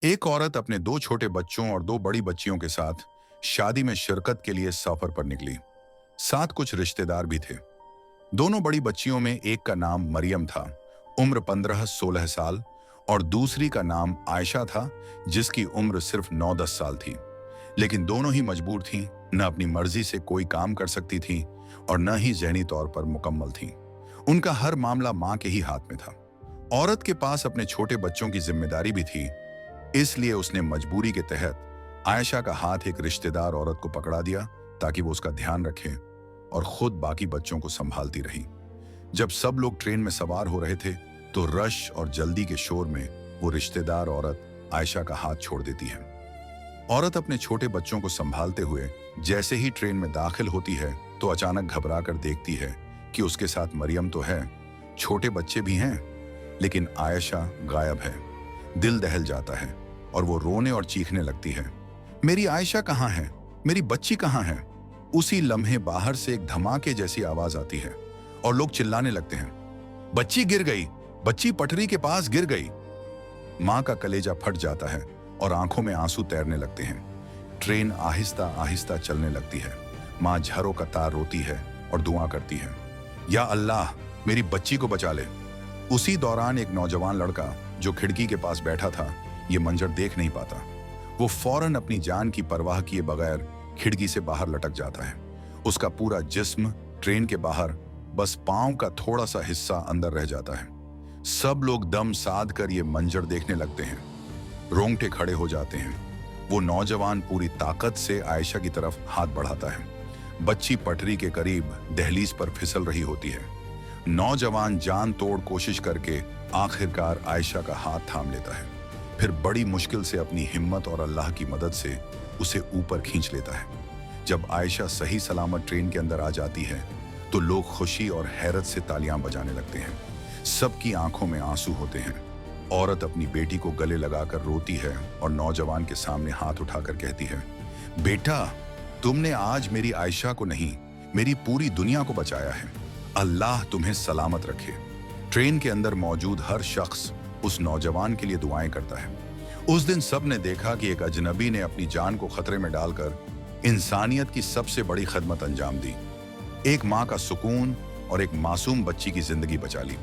एक औरत अपने दो छोटे बच्चों और दो बड़ी बच्चियों के साथ शादी में शिरकत के लिए सफर पर निकली। साथ कुछ रिश्तेदार भी थे। दोनों बड़ी बच्चियों में एक का नाम मरियम था, उम्र 15-16 साल, और दूसरी का नाम आयशा था, जिसकी उम्र सिर्फ 9-10 साल थी। लेकिन दोनों ही मजबूर थीं, न अपनी मर्जी से कोई काम कर सकती थीं और न ही ज़हनी तौर पर मुकम्मल थीं। उनका हर मामला माँ के ही हाथ में था। औरत के पास अपने छोटे बच्चों की जिम्मेदारी भी थी, इसलिए उसने मजबूरी के तहत आयशा का हाथ एक रिश्तेदार औरत को पकड़ा दिया ताकि वो उसका ध्यान रखे और खुद बाकी बच्चों को संभालती रही। जब सब लोग ट्रेन में सवार हो रहे थे तो रश और जल्दी के शोर में वो रिश्तेदार औरत आयशा का हाथ छोड़ देती है। औरत अपने छोटे बच्चों को संभालते हुए जैसे ही ट्रेन में दाखिल होती है तो अचानक घबरा कर देखती है कि उसके साथ मरियम तो है, छोटे बच्चे भी हैं, लेकिन आयशा गायब है। दिल दहल जाता है और वो रोने और चीखने लगती है, मेरी आयशा कहाँ है, मेरी बच्ची कहाँ है। उसी लम्हे बाहर से एक धमाके जैसी आवाज आती है और लोग चिल्लाने लगते हैं, बच्ची गिर गई, बच्ची पटरी के पास गिर गई। माँ का कलेजा फट जाता है और आंखों में आंसू तैरने लगते हैं। ट्रेन आहिस्ता आहिस्ता चलने लगती है। माँ झरों का तार रोती है और दुआ करती है, या अल्लाह मेरी बच्ची को बचा ले। उसी दौरान एक नौजवान लड़का जो खिड़की के पास बैठा था ये मंजर देख नहीं पाता। वो फौरन अपनी जान की परवाह किए बगैर खिड़की से बाहर लटक जाता है। उसका पूरा जिस्म ट्रेन के बाहर, बस पांव का थोड़ा सा हिस्सा अंदर रह जाता है। सब लोग दम साध कर ये मंजर देखने लगते हैं, रोंगटे खड़े हो जाते हैं। वो नौजवान पूरी ताकत से आयशा की तरफ हाथ बढ़ाता है। बच्ची पटरी के करीब दहलीज पर फिसल रही होती है। नौजवान जान तोड़ कोशिश करके आखिरकार आयशा का हाथ थाम लेता है, फिर बड़ी मुश्किल से अपनी हिम्मत और अल्लाह की मदद से उसे ऊपर खींच लेता है। जब आयशा सही सलामत ट्रेन के अंदर आ जाती है तो लोग खुशी और हैरत से तालियां बजाने लगते हैं। सबकी आंखों में आंसू होते हैं। औरत अपनी बेटी को गले लगाकर रोती है और नौजवान के सामने हाथ उठाकर कहती है, बेटा तुमने आज मेरी आयशा को नहीं, मेरी पूरी दुनिया को बचाया है। अल्लाह तुम्हें सलामत रखे। ट्रेन के अंदर मौजूद हर शख्स उस नौजवान के लिए दुआएं करता है। उस दिन सब ने देखा कि एक अजनबी ने अपनी जान को खतरे में डालकर इंसानियत की सबसे बड़ी खदमत अंजाम दी। एक माँ का सुकून और एक मासूम बच्ची की जिंदगी बचा ली।